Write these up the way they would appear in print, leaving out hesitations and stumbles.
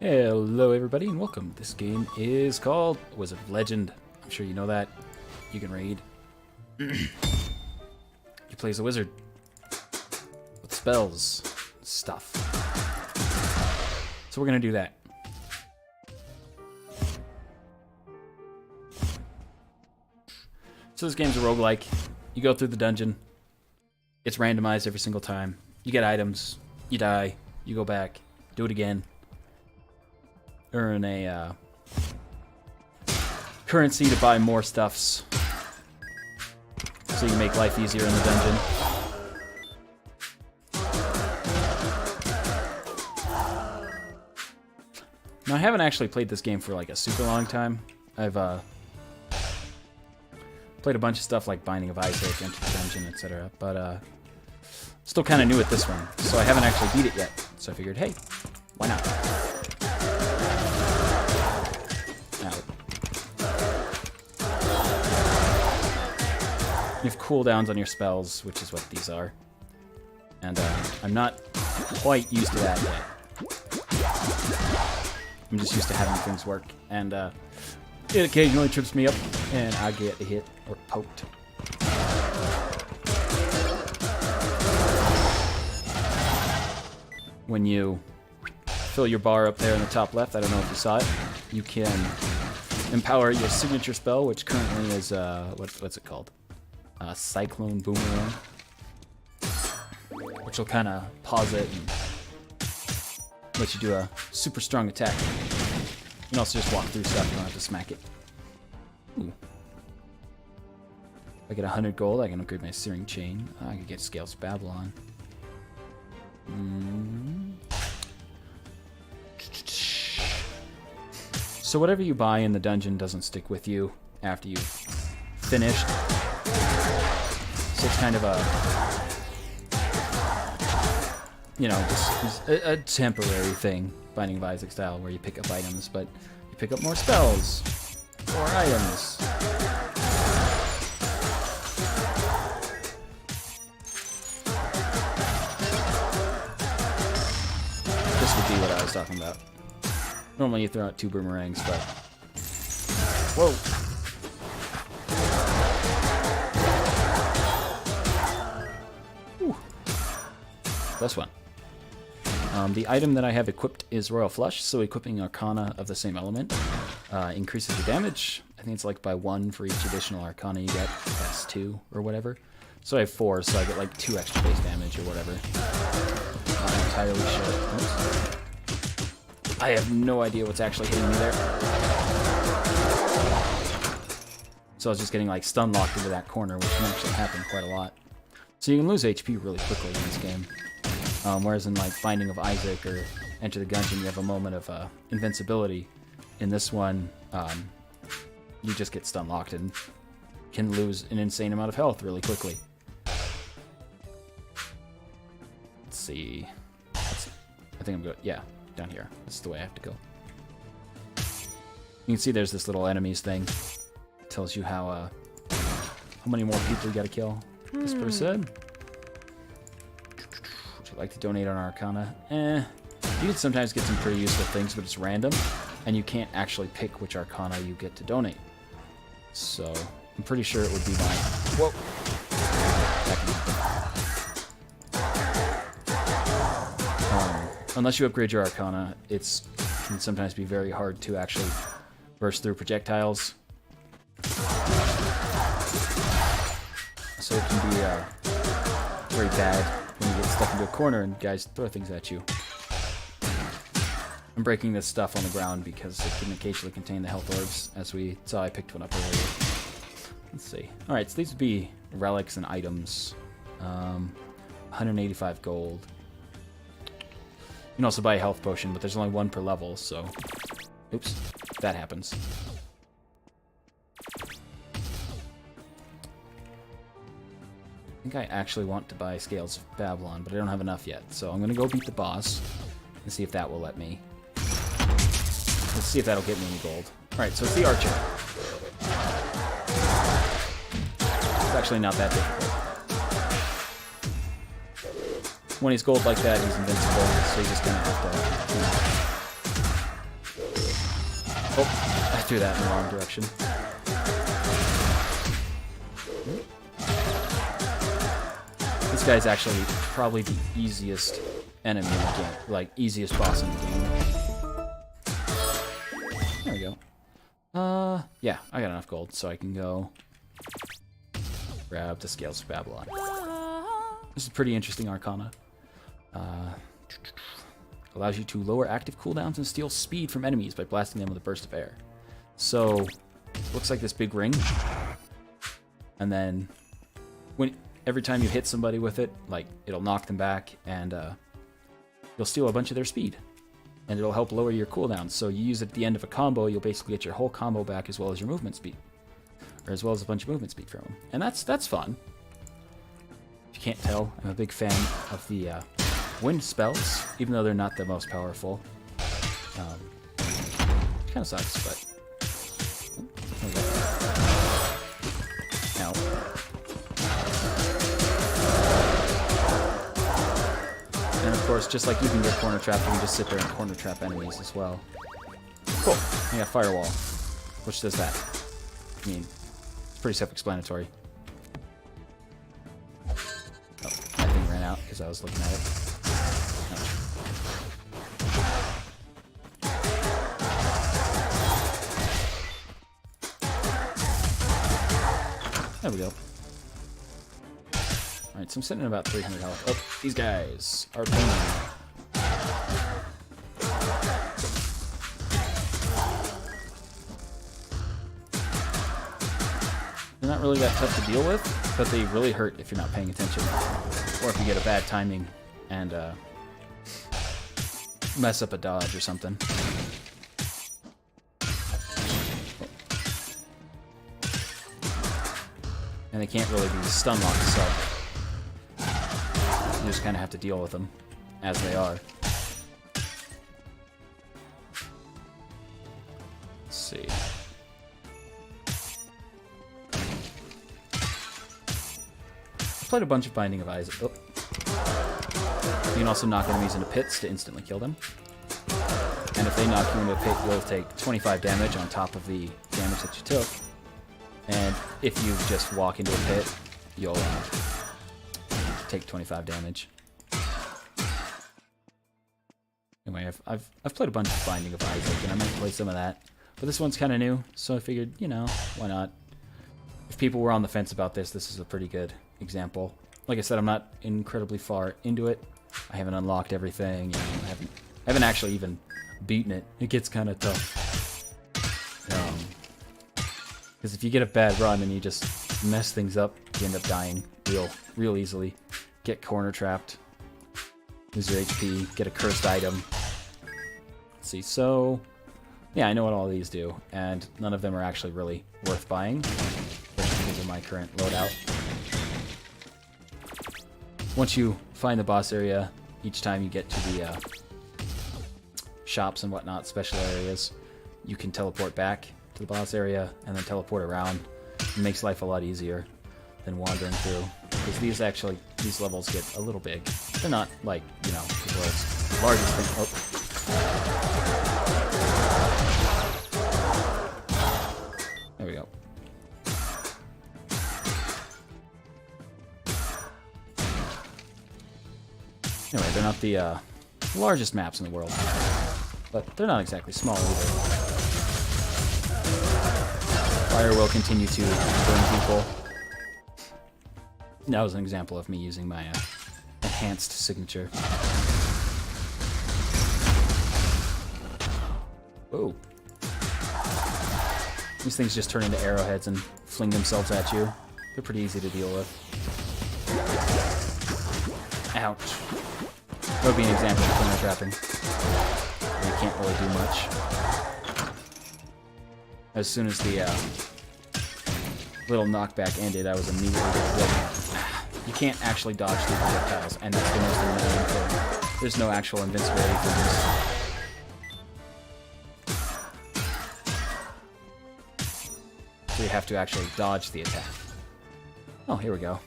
Hello everybody and welcome. This game is called Wizard of Legend. I'm sure you know that. You can read. You play as a wizard with spells, stuff. So we're gonna do that. So this game's a roguelike. You go through the dungeon. It's randomized every single time. You get items. You die. You go back. Do it again. Earn a currency to buy more stuffs, so you make life easier in the dungeon. Now I haven't actually played this game for like a super long time. I've played a bunch of stuff like Binding of Isaac, Enter the Dungeon, etc. But still kind of new at this one, so I haven't actually beat it yet. So I figured, hey, why not? You have cooldowns on your spells, which is what these are. And I'm not quite used to that yet. I'm just used to having things work. And it occasionally trips me up, and I get hit or poked. When you fill your bar up there in the top left, I don't know if you saw it, you can empower your signature spell, which currently is, what's it called? Cyclone Boomerang, which will kind of pause it and let you do a super strong attack. You can also just walk through stuff, you don't have to smack it. Ooh. If I get 100 gold, I can upgrade my Searing Chain. I can get Scales of Babylon. So whatever you buy in the dungeon doesn't stick with you after you've finished. So it's kind of a, you know, just a temporary thing, Binding of Isaac style, where you pick up items, but you pick up more spells or items. This would be what I was talking about. Normally you throw out 2 boomerangs, but whoa. Plus 1. The item that I have equipped is Royal Flush, so equipping Arcana of the same element increases your damage. I think it's like by 1 for each additional Arcana you get. That's 2 or whatever. So I have 4, so I get like 2 extra base damage or whatever. Not entirely sure. Oops. I have no idea what's actually hitting me there. So I was just getting like stun locked into that corner, which can actually happen quite a lot. So you can lose HP really quickly in this game. Whereas in like Binding of Isaac or Enter the Gungeon, you have a moment of invincibility. In this one, you just get stun locked and can lose an insane amount of health really quickly. Let's see. I think I'm good. Yeah, down here. This is the way I have to go. You can see there's this little enemies thing. It tells you how many more people you gotta kill. This person. Would you like to donate on Arcana? You can sometimes get some pretty useful things, but it's random, and you can't actually pick which Arcana you get to donate. So, I'm pretty sure it would be mine. Whoa! Unless you upgrade your Arcana, it can sometimes be very hard to actually burst through projectiles. So it can be very bad when you get stuck into a corner and guys throw things at you. I'm breaking this stuff on the ground because it can occasionally contain the health orbs, as we saw I picked one up earlier. Let's see. Alright, so these would be relics and items. 185 gold. You can also buy a health potion, but there's only 1 per level, so... Oops, that happens. I think I actually want to buy Scales of Babylon, but I don't have enough yet. So I'm going to go beat the boss and see if that will let me. Let's see if that'll get me any gold. Alright, so it's the Archer. It's actually not that difficult. When he's gold like that, he's invincible, so you're just gonna have to, Oh, I threw that in the wrong direction. This guy's actually probably the easiest enemy in the game. Like, easiest boss in the game. There we go. Yeah, I got enough gold, so I can go grab the Scales of Babylon. This is a pretty interesting Arcana. Allows you to lower active cooldowns and steal speed from enemies by blasting them with a burst of air. So, looks like this big ring. And then, every time you hit somebody with it, like, it'll knock them back, and you'll steal a bunch of their speed. And it'll help lower your cooldowns. So you use it at the end of a combo, you'll basically get your whole combo back as well as your movement speed. Or as well as a bunch of movement speed from them. And that's fun. If you can't tell, I'm a big fan of the wind spells, even though they're not the most powerful. Kind of sucks, but... Ow. And of course, just like you can get corner trapped, you can just sit there and corner trap enemies as well. Cool. I got Firewall, which does that. I mean, it's pretty self-explanatory. Oh, that thing ran out because I was looking at it. There we go. Alright, so I'm sitting at about 300 health. Oh, these guys are paying. They're not really that tough to deal with, but they really hurt if you're not paying attention. Or if you get a bad timing and mess up a dodge or something. And they can't really be stun locked, so you just kind of have to deal with them as they are. Let's see. I played a bunch of Binding of Isaac. Oh. You can also knock enemies into pits to instantly kill them. And if they knock you into a pit, you'll take 25 damage on top of the damage that you took. And if you just walk into a pit, you'll take 25 damage. Anyway, I've played a bunch of Binding of Isaac, and I might play some of that. But this one's kind of new, so I figured, you know, why not? If people were on the fence about this, this is a pretty good example. Like I said, I'm not incredibly far into it. I haven't unlocked everything. You know, I haven't actually even beaten it. It gets kind of tough. Because if you get a bad run and you just mess things up, you end up dying real easily. Get corner trapped, lose your HP, get a cursed item. Let's see, so yeah, I know what all these do, and none of them are actually really worth buying because of my current loadout. Once you find the boss area, each time you get to the shops and whatnot, special areas, you can teleport back to the boss area and then teleport around. It makes life a lot easier than wandering through, because these levels get a little big. They're not like, you know, the world's largest thing. Oh. There we go. Anyway, they're not the largest maps in the world, but they're not exactly small either. Fire will continue to burn people. That was an example of me using my enhanced signature. Whoa. These things just turn into arrowheads and fling themselves at you. They're pretty easy to deal with. Ouch. That would be an example of corner trapping. You can't really do much. As soon as the little knockback ended, I was immediately dead. You can't actually dodge through projectiles, and that's the most annoying thing. There's no actual invincibility for this. So you have to actually dodge the attack. Oh, here we go.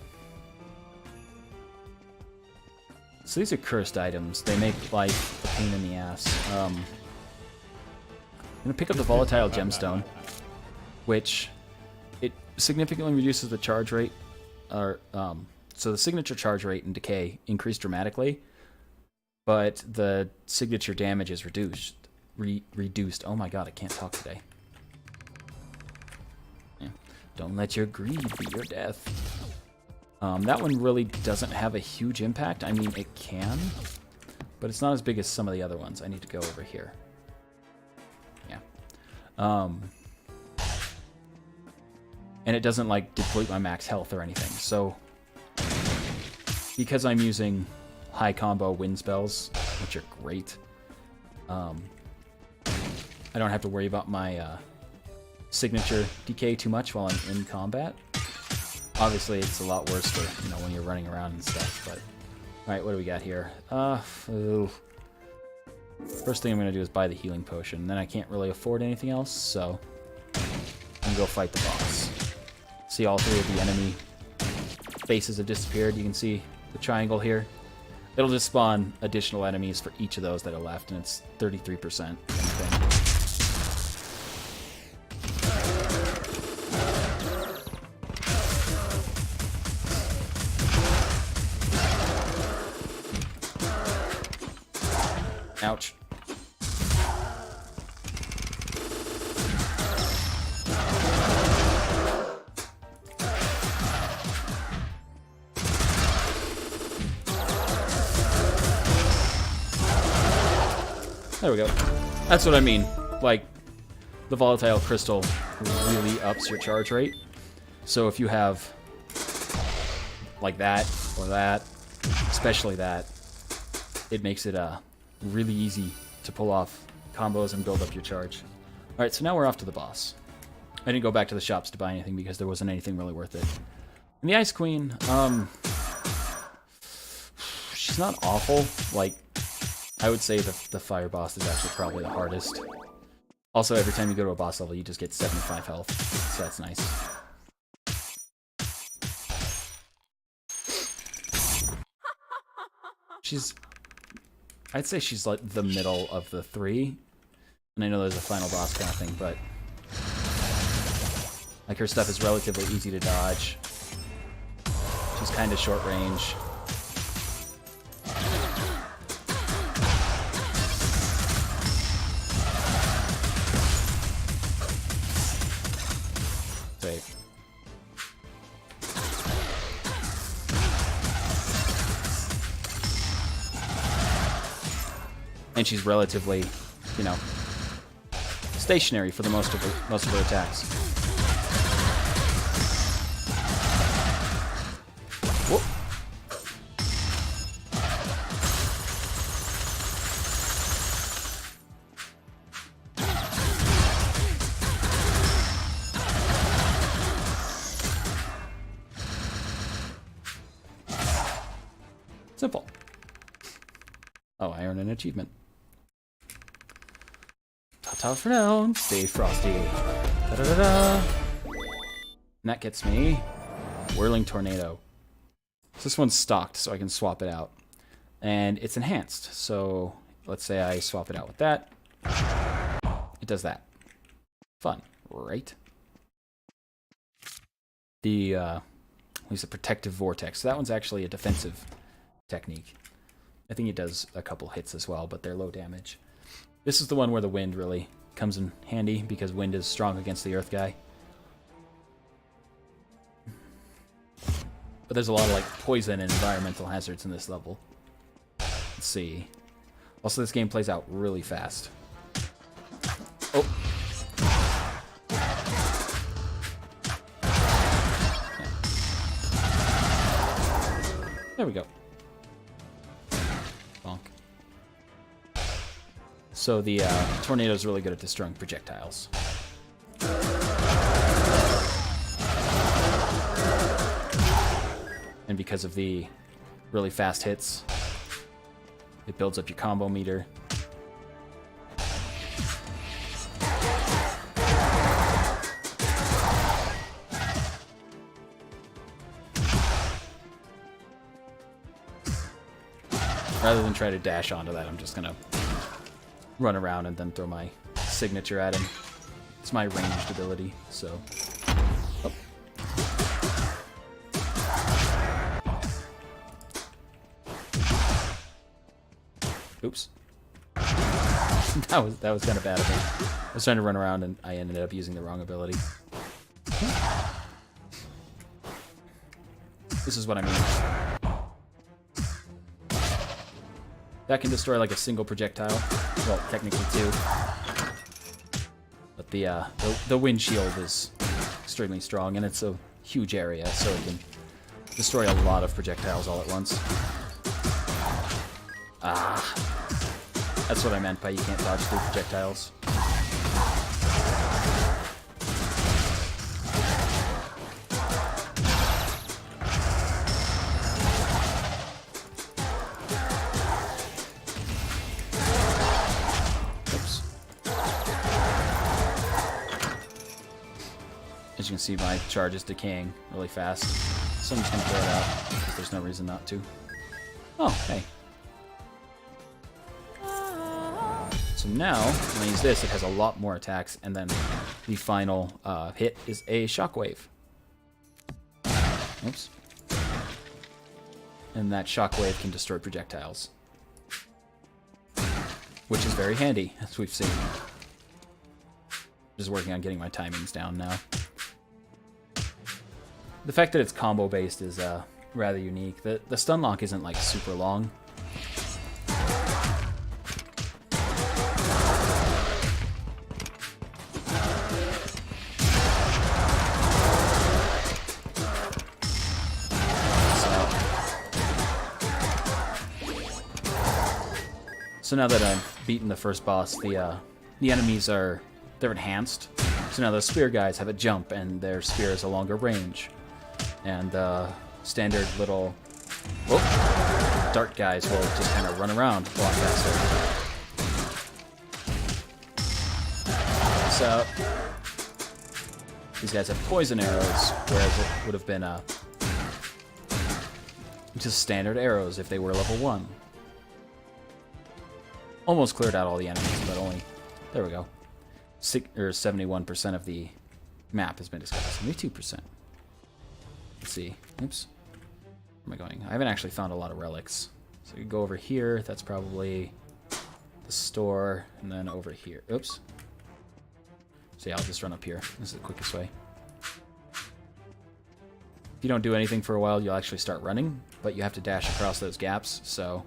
So these are cursed items. They make life a pain in the ass. going to pick up the Volatile Gemstone, which it significantly reduces the charge rate. So the signature charge rate and decay increase dramatically, but the signature damage is reduced. Reduced. Oh my god, I can't talk today. Yeah. Don't let your greed be your death. That one really doesn't have a huge impact. I mean, it can, but it's not as big as some of the other ones. I need to go over here. Yeah. And it doesn't, like, deplete my max health or anything. So, because I'm using high combo wind spells, which are great, I don't have to worry about my signature decay too much while I'm in combat. Obviously, it's a lot worse for, you know, when you're running around and stuff, but... Alright, what do we got here? First thing I'm going to do is buy the healing potion. Then I can't really afford anything else, so... I'm going to go fight the boss. See, all three of the enemy faces have disappeared. You can see the triangle here. It'll just spawn additional enemies for each of those that are left, and it's 33%. Ouch. There we go. That's what I mean. Like, the volatile crystal really ups your charge rate. So if you have like that or that, especially that, it makes it really easy to pull off combos and build up your charge. Alright, so now we're off to the boss. I didn't go back to the shops to buy anything because there wasn't anything really worth it. And the Ice Queen, she's not awful. Like, I would say the fire boss is actually probably the hardest. Also, every time you go to a boss level, you just get 75 health, so that's nice. I'd say she's like the middle of the three. And I know there's a final boss kind of thing, but like her stuff is relatively easy to dodge. She's kind of short range. Save. And she's relatively, you know, stationary for the most of her attacks. Whoop. Simple. Oh, I earned an achievement. Ta-ta for now. Stay frosty. Da-da-da-da. And that gets me Whirling Tornado. So this one's stocked, so I can swap it out. And it's enhanced, so let's say I swap it out with that. It does that. Fun, right? The, use a Protective Vortex. So that one's actually a defensive technique. I think it does a couple hits as well, but they're low damage. This is the one where the wind really comes in handy, because wind is strong against the earth guy. But there's a lot of like poison and environmental hazards in this level. Let's see. Also, this game plays out really fast. Oh. There we go. Bonk. So the tornado is really good at destroying projectiles. And because of the really fast hits, it builds up your combo meter. Rather than try to dash onto that, I'm just gonna run around and then throw my signature at him. It's my ranged ability, so... Oh. Oops. that was kind of bad of me. I was trying to run around and I ended up using the wrong ability. This is what I mean. That can destroy like a single projectile. Well, technically two. But the windshield is extremely strong, and it's a huge area, so it can destroy a lot of projectiles all at once. Ah. That's what I meant by you can't dodge through projectiles. Oops. As you can see, my charge is decaying really fast. So I'm just going to throw it out, because there's no reason not to. Oh, hey. So now, when I use this, it has a lot more attacks, and then the final hit is a shockwave. Oops. And that shockwave can destroy projectiles. Which is very handy, as we've seen. Just working on getting my timings down now. The fact that it's combo-based is rather unique. The stun lock isn't, like, super long. So now that I've beaten the first boss, the enemies they're enhanced. So now the spear guys have a jump, and their spear has a longer range. And standard little dart guys will just kind of run around a lot faster. So these guys have poison arrows, whereas it would have been just standard arrows if they were level 1. Almost cleared out all the enemies, but only... There we go. 71% of the map has been discovered. 72%. Let's see. Oops. Where am I going? I haven't actually found a lot of relics. So you go over here. That's probably the store. And then over here. Oops. So yeah, I'll just run up here. This is the quickest way. If you don't do anything for a while, you'll actually start running. But you have to dash across those gaps, so...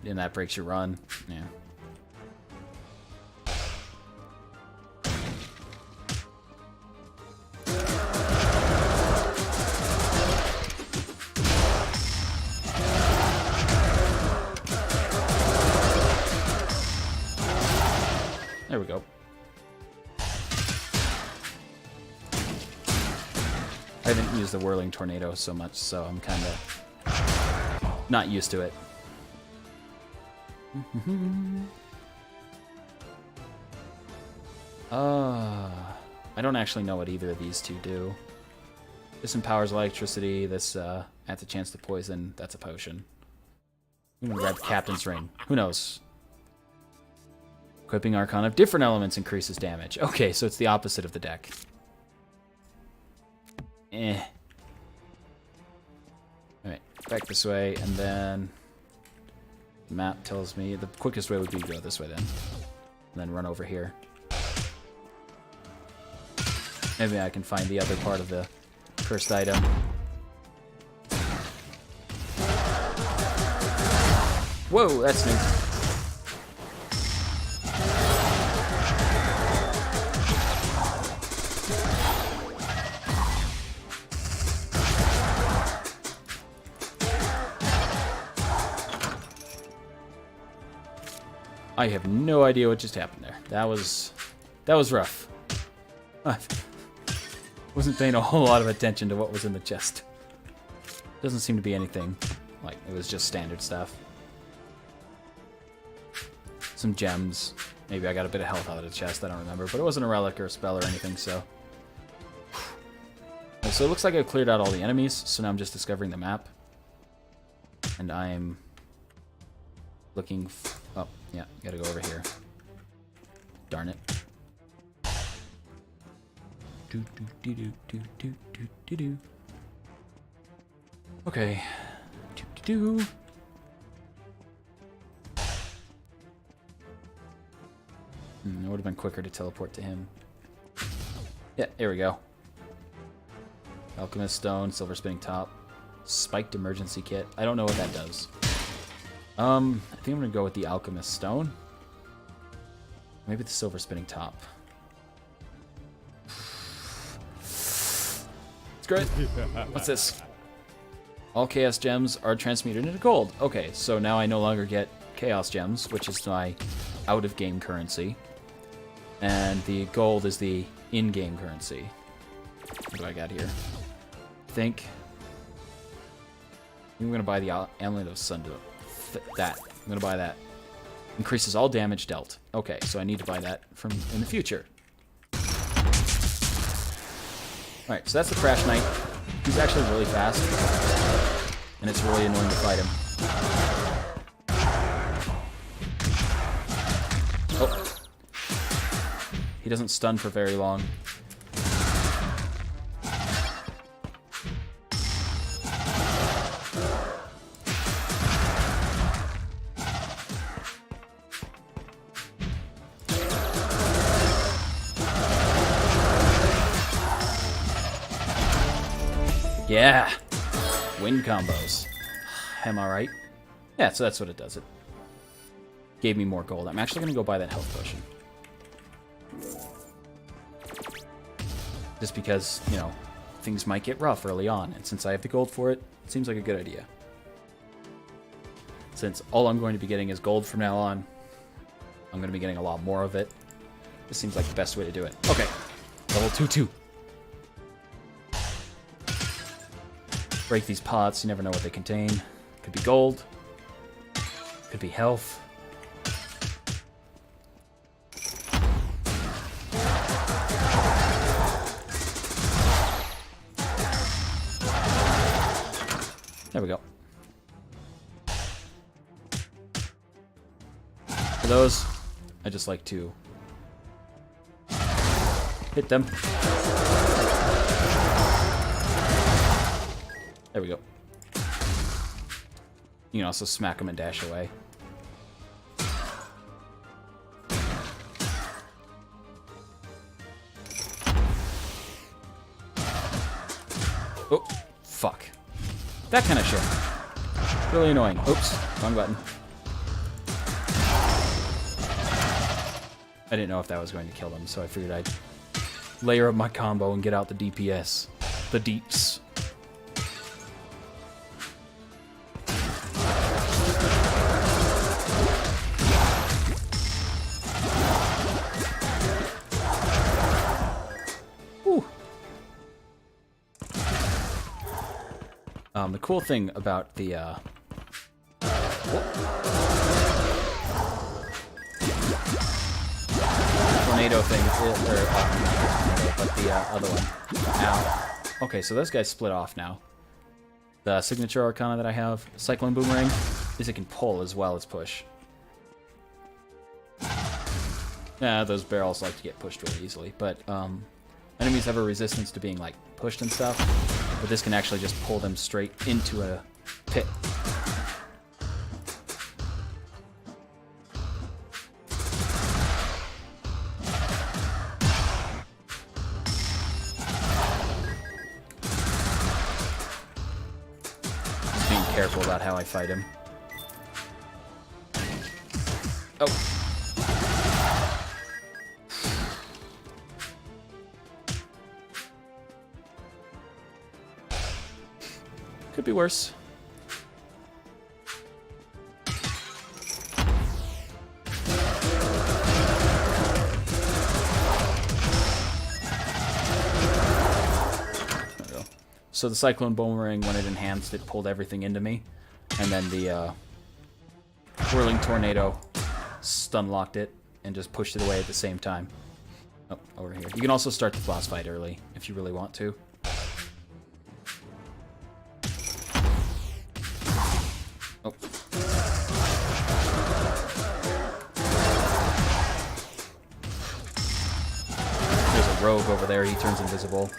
And that breaks your run. Yeah. There we go. I haven't used the whirling tornado so much, so I'm kind of not used to it. I don't actually know what either of these two do. This empowers electricity, this adds a chance to poison, that's a potion. I'm gonna grab Captain's Ring. Who knows? Equipping Arcana of different elements increases damage. Okay, so it's the opposite of the deck. Alright, back this way, and then... The map tells me the quickest way would be to go this way then. And then run over here. Maybe I can find the other part of the cursed item. Whoa, that's new. I have no idea what just happened there. That was rough. I wasn't paying a whole lot of attention to what was in the chest. Doesn't seem to be anything. Like, it was just standard stuff. Some gems. Maybe I got a bit of health out of the chest, I don't remember. But it wasn't a relic or a spell or anything, so... So it looks like I've cleared out all the enemies, so now I'm just discovering the map. And I'm... looking... Oh, yeah, gotta go over here. Darn it. Do do do do do do do do do. Okay. Do do do. It would have been quicker to teleport to him. Yeah, here we go. Alchemist Stone, Silver Spinning Top, Spiked Emergency Kit. I don't know what that does. I think I'm gonna go with the Alchemist Stone. Maybe the Silver Spinning Top. It's great. What's this? All Chaos Gems are transmuted into gold. Okay, so now I no longer get Chaos Gems, which is my out-of-game currency. And the gold is the in-game currency. What do I got here? I think I'm going to buy the Amulet of Sundew. That. I'm going to buy that. Increases all damage dealt. Okay, so I need to buy that from in the future. Alright, so that's the Crash Knight. He's actually really fast. And it's really annoying to fight him. Oh. He doesn't stun for very long. Yeah! Wind combos. Am I right? Yeah, so that's what it does. It gave me more gold. I'm actually going to go buy that health potion. Just because, you know, things might get rough early on. And since I have the gold for it, it seems like a good idea. Since all I'm going to be getting is gold from now on, I'm going to be getting a lot more of it. This seems like the best way to do it. Okay. Level 2-2. Break these pots. You never know what they contain. Could be gold. Could be health. There we go. For those, I just like to hit them. There we go. You can also smack them and dash away. Oh, fuck. That kind of shit. Really annoying. Oops, wrong button. I didn't know if that was going to kill them, so I figured I'd layer up my combo and get out the DPS. The deeps. The cool thing about the tornado thing, but the other one. Ow. Okay, so those guys split off now. The signature arcana that I have, Cyclone Boomerang, is it can pull as well as push. Yeah, those barrels like to get pushed really easily, but enemies have a resistance to being like pushed and stuff. But this can actually just pull them straight into a pit. Just being careful about how I fight him. Oh. Could be worse. There we go. So the Cyclone Boomerang, when it enhanced, it pulled everything into me. And then the Whirling Tornado stun-locked it and just pushed it away at the same time. Oh, over here. You can also start the boss fight early if you really want to. Oh. rogue over there. He turns invisible.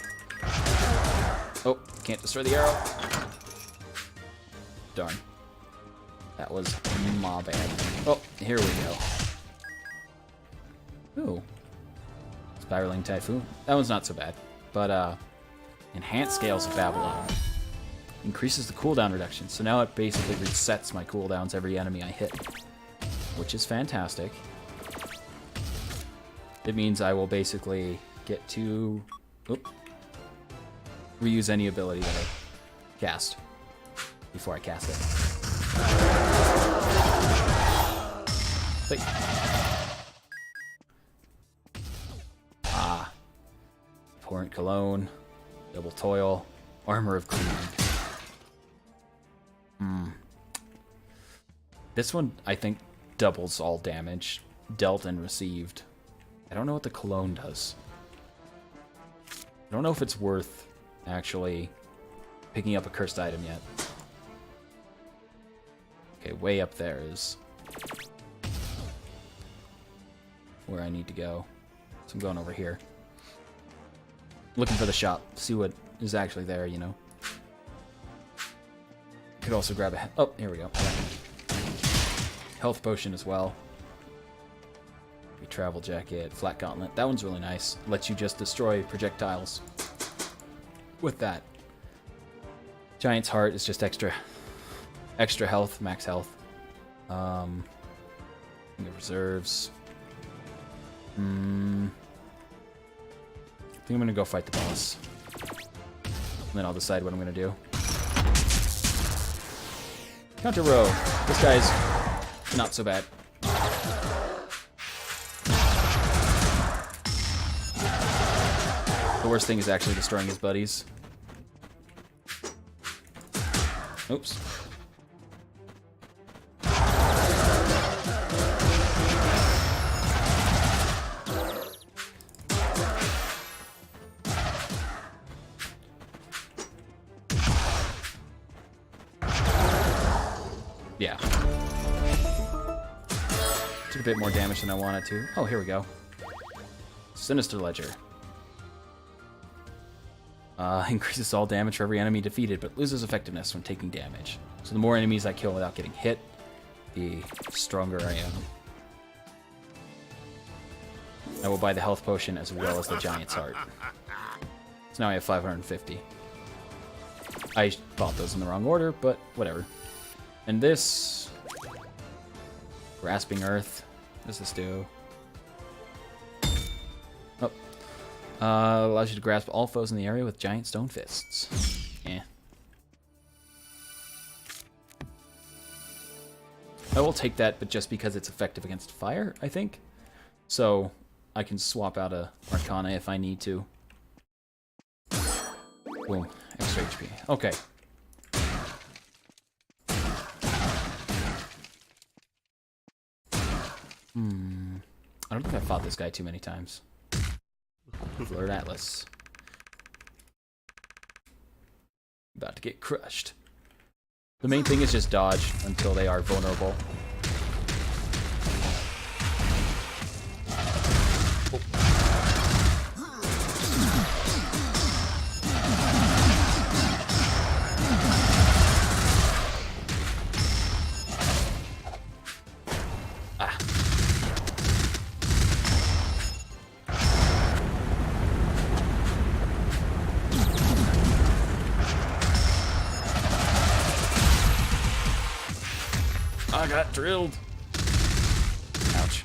Oh, can't destroy the arrow. Darn. That was my bad. Oh, here we go. Ooh. Spiraling Typhoon. That one's not so bad. But, Enhanced Scales of Babylon. Increases the cooldown reduction. So now it basically resets my cooldowns every enemy I hit. Which is fantastic. It means I will basically get to... Oop. Reuse any ability that I cast before I cast it. Wait. Ah. Torrent Cologne. Double Toil. Armor of Greed. This one, I think, doubles all damage dealt and received. I don't know what the Cologne does. I don't know if it's worth actually picking up a cursed item yet. Okay, way up there is where I need to go. So I'm going over here. Looking for the shop, see what is actually there, you know. Could also grab a... Oh, here we go. Health potion as well. Travel jacket, flat gauntlet. That one's really nice. Lets you just destroy projectiles with that. Giant's Heart is just extra health, max health. Reserves. I think I'm gonna go fight the boss. And then I'll decide what I'm gonna do. Counter row. This guy's not so bad. The worst thing is actually destroying his buddies. Oops. Yeah. Took a bit more damage than I wanted to. Oh, here we go. Sinister Ledger. Increases all damage for every enemy defeated, but loses effectiveness when taking damage. So the more enemies I kill without getting hit, the stronger I am. I will buy the health potion as well as the Giant's Heart. So now I have 550. I bought those in the wrong order, but whatever. And this... Grasping Earth. What does this do? Oh. Allows you to grasp all foes in the area with giant stone fists. Yeah. I will take that, but just because it's effective against fire, I think. So I can swap out a Arcana if I need to. Boom. Extra HP. Okay. I don't think I've fought this guy too many times. Lord Atlas. About to get crushed. The main thing is just dodge until they are vulnerable. I got drilled. Ouch.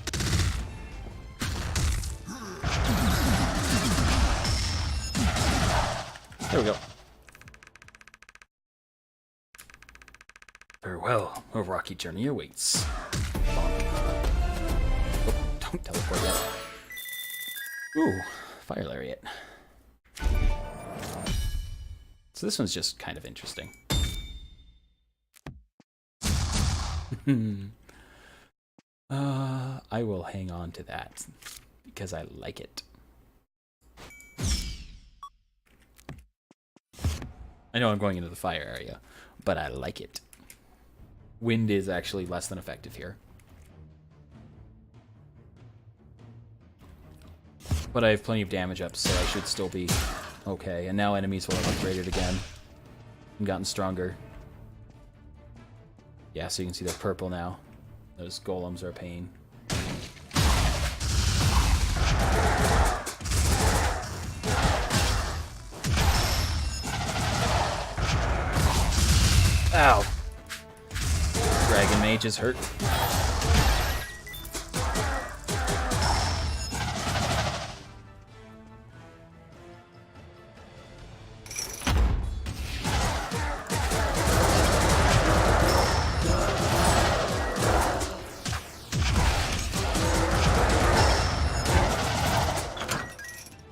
There we go. Farewell, a rocky journey awaits. Oh, don't teleport yet. Ooh, fire lariat. So this one's just kind of interesting. I will hang on to that because I like it. I know I'm going into the fire area, but I like it. Wind is actually less than effective here. But I have plenty of damage up, so I should still be okay. And now enemies will have upgraded again and gotten stronger. Yeah, so you can see they're purple now. Those golems are a pain. Ow! Dragon Mage is hurt.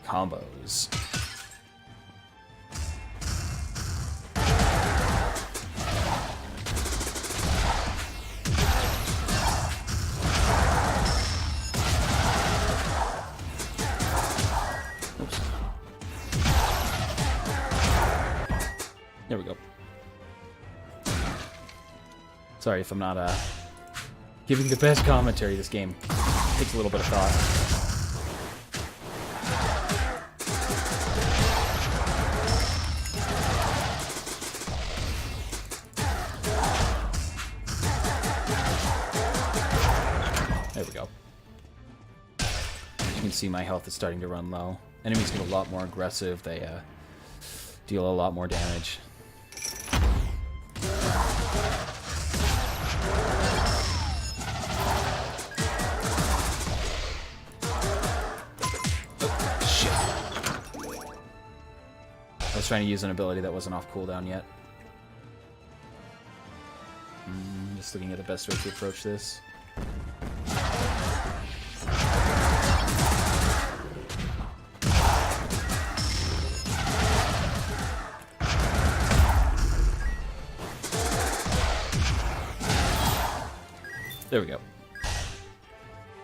Combos. Oops. There we go. Sorry if I'm not giving the best commentary. This game takes a little bit of thought. There we go. You can see my health is starting to run low. Enemies get a lot more aggressive. They deal a lot more damage. Shit. I was trying to use an ability that wasn't off cooldown yet. Just looking at the best way to approach this. There we go.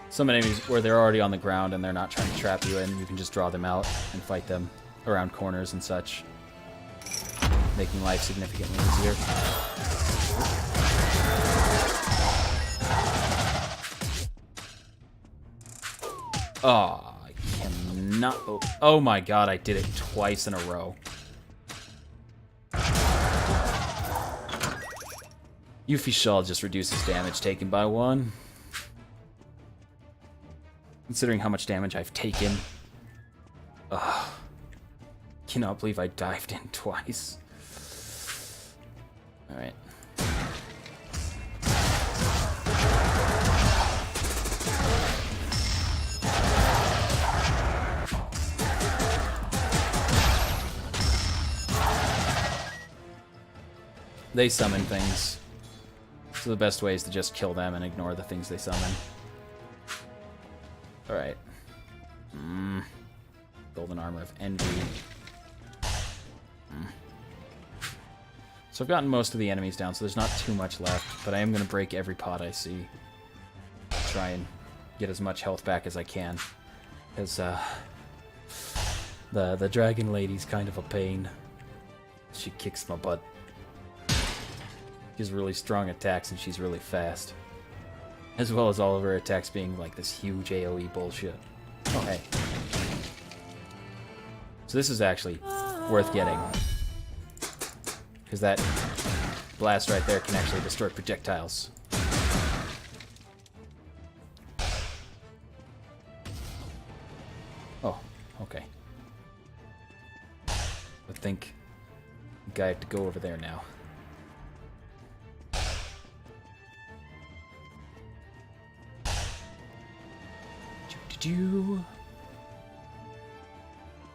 Some enemies where they're already on the ground and they're not trying to trap you in, you can just draw them out and fight them around corners and such, making life significantly easier. Oh, I cannot... Oh my god, I did it twice in a row. Yuffie Shawl just reduces damage taken by 1. Considering how much damage I've taken. Ugh. Cannot believe I dived in twice. Alright. They summon things. So the best way is to just kill them and ignore the things they summon. Alright. Golden Armor of Envy. So I've gotten most of the enemies down, so there's not too much left. But I am going to break every pot I see. Try and get as much health back as I can. Because the Dragon Lady's kind of a pain. She kicks my butt. She has really strong attacks and she's really fast. As well as all of her attacks being like this huge AoE bullshit. Oh, hey. So this is actually worth getting. Because that blast right there can actually destroy projectiles. Oh, okay. I think I have to go over there now.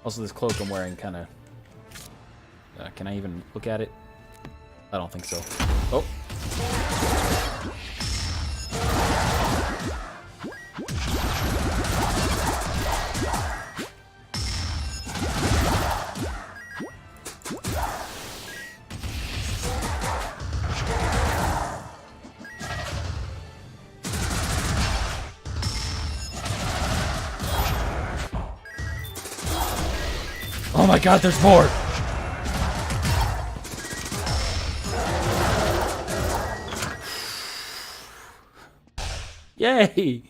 Also, this cloak I'm wearing kind of... can I even look at it? I don't think so. Oh! Oh my god, there's more! Yay!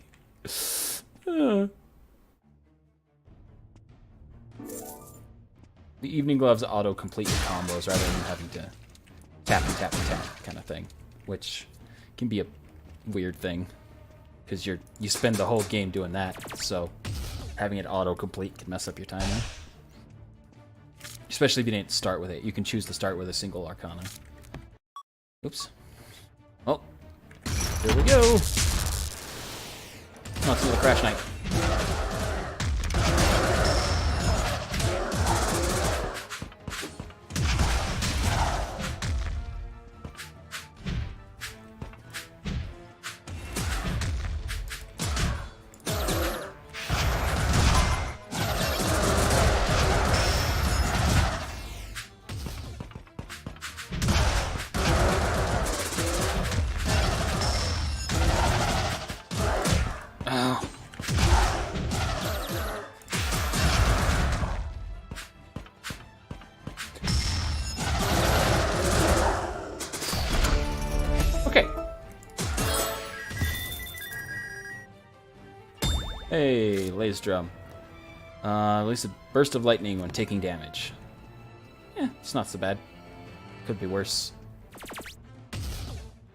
The Evening Gloves auto-complete your combos rather than having to tap and tap and tap kind of thing, which can be a weird thing because you spend the whole game doing that, so having it auto-complete can mess up your timing. Especially if you didn't start with it. You can choose to start with a single Arcana. Oops. Oh. Here we go. Let's do the Crash Knight. Hey, Laser Drum. Release a burst of lightning when taking damage. Yeah, it's not so bad. Could be worse.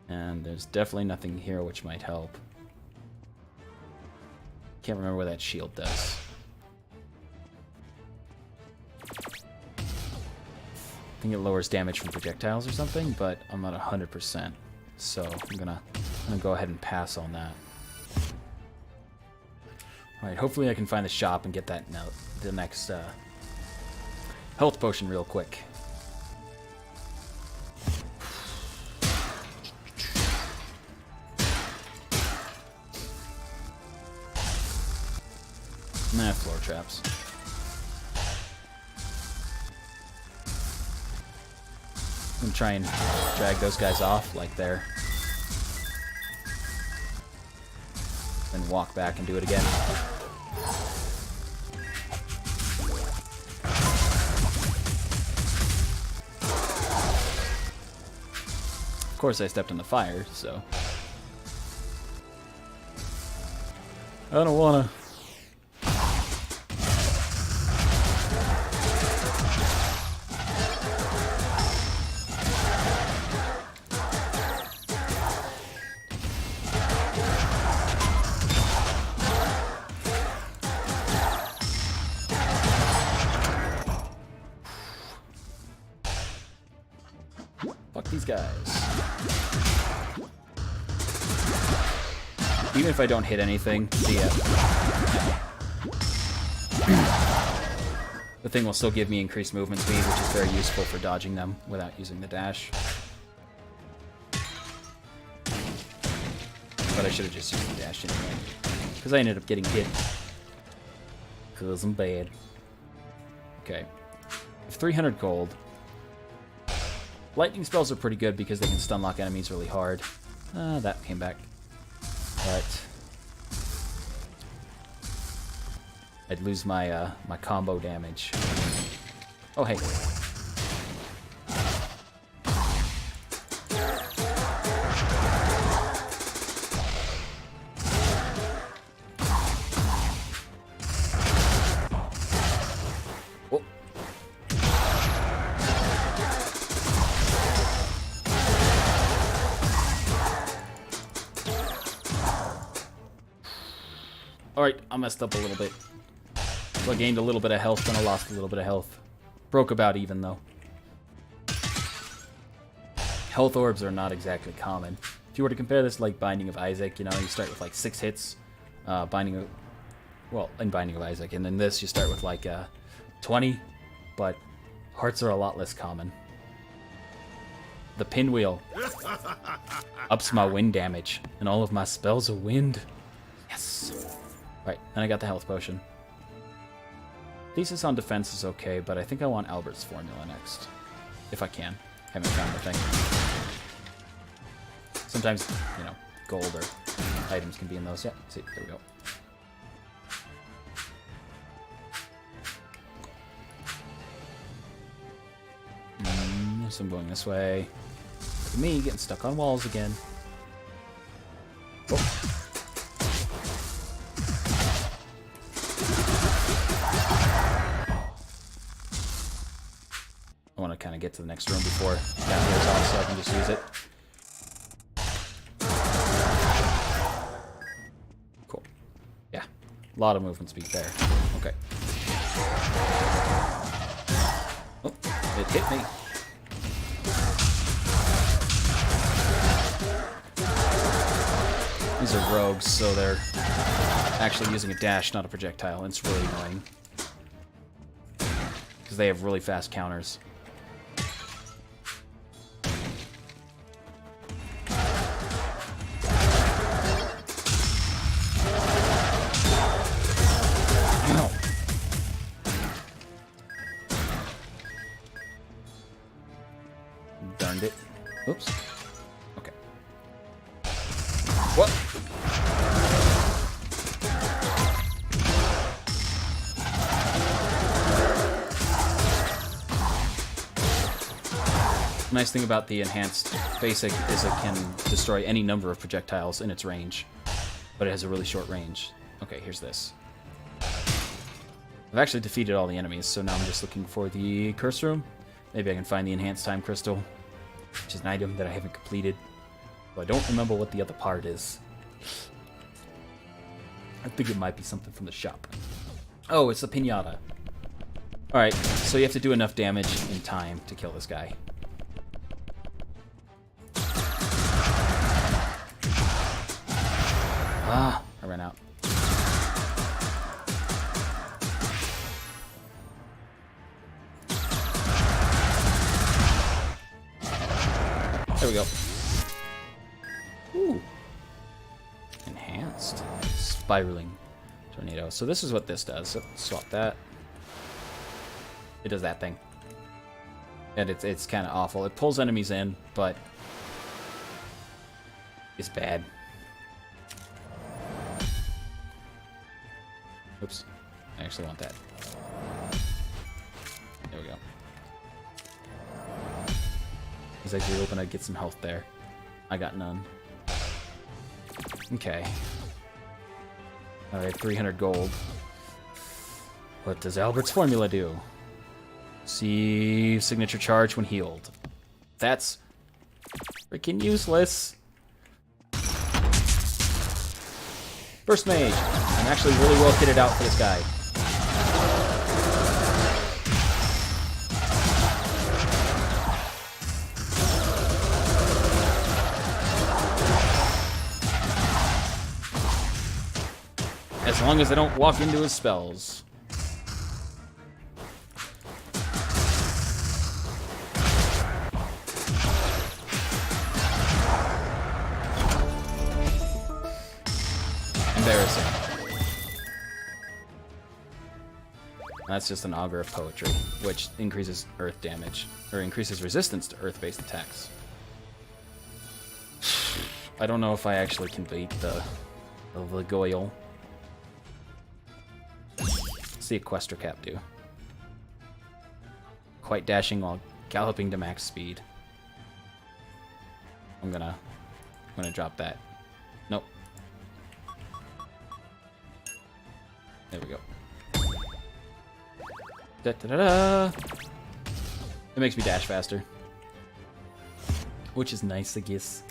And there's definitely nothing here which might help. Can't remember what that shield does. I think it lowers damage from projectiles or something, but I'm not 100%. So I'm gonna go ahead and pass on that. Alright, hopefully I can find the shop and get that the next health potion real quick. Nah, floor traps. I'm gonna try and drag those guys off like there. Then walk back and do it again. Of course I stepped in the fire, so... I don't wanna... Fuck these guys. Even if I don't hit anything, the thing will still give me increased movement speed, which is very useful for dodging them without using the dash. But I should have just used the dash anyway, because I ended up getting hit. Because I'm bad. Okay. I have 300 gold. Lightning spells are pretty good because they can stun lock enemies really hard. That came back. But I'd lose my my combo damage. Oh hey. Oh. Alright, I messed up a little bit. So I gained a little bit of health, then I lost a little bit of health. Broke about even, though. Health orbs are not exactly common. If you were to compare this to, like, Binding of Isaac, you know, you start with, like, 6 hits. In Binding of Isaac. And in this, you start with, like, 20. But hearts are a lot less common. The pinwheel ups my wind damage, and all of my spells are wind. Yes! Right, and I got the health potion. Thesis on defense is okay, but I think I want Albert's formula next. If I can. Haven't found the thing. Sometimes, you know, gold or items can be in those. Yeah, see, there we go. So I'm going this way. Look at me getting stuck on walls again. Oh. kind of get to the next room before that wears off, so I can just use it. Cool. Yeah, a lot of movement speed there. Okay. Oh, it hit me. These are rogues, so they're actually using a dash, not a projectile, and it's really annoying. Because they have really fast counters. Ow. Darned it. Oops. Okay. What? The nice thing about the enhanced basic is it can destroy any number of projectiles in its range, but it has a really short range. Okay, here's this. I've actually defeated all the enemies, so now I'm just looking for the curse room. Maybe I can find the enhanced time crystal, which is an item that I haven't completed. But I don't remember what the other part is. I think it might be something from the shop. Oh, it's the pinata. Alright, so you have to do enough damage in time to kill this guy. Ah, I ran out. There we go. Ooh. Enhanced. Spiraling tornado. So this is what this does. So swap that. It does that thing. And it's kind of awful. It pulls enemies in, but it's bad. Oops. I actually want that. There we go. As I do open, I get some health there. I got none. Okay. Alright, 300 gold. What does Albert's formula do? See signature charge when healed. That's freaking useless. First mage. I'm actually really well kitted out for this guy. As long as I don't walk into his spells. Embarrassing. That's just an augur of poetry, which increases earth damage, or increases resistance to earth-based attacks. I don't know if I actually can beat the Goyle. What's the Equestria Cap do? Quite dashing while galloping to max speed. I'm gonna drop that. Nope. There we go. Da da da da. It makes me dash faster, which is nice, I guess.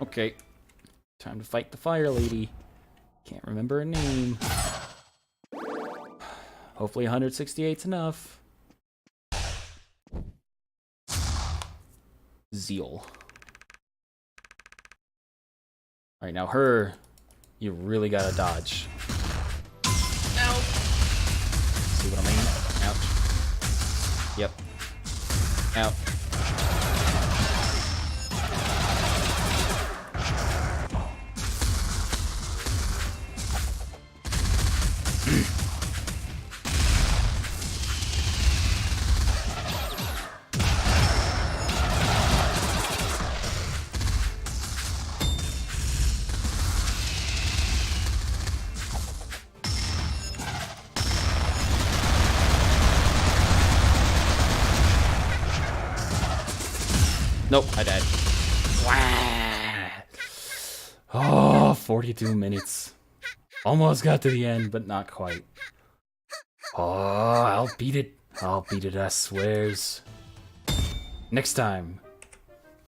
Okay, time to fight the fire lady. Can't remember her name. Hopefully 168's enough. Zeal. Alright, now her, you really gotta dodge. Ow! See what I mean? Ouch. Yep. Out. Nope, I died. Wow. Oh, 42 minutes. Almost got to the end, but not quite. Oh, I'll beat it. I'll beat it, I swears. Next time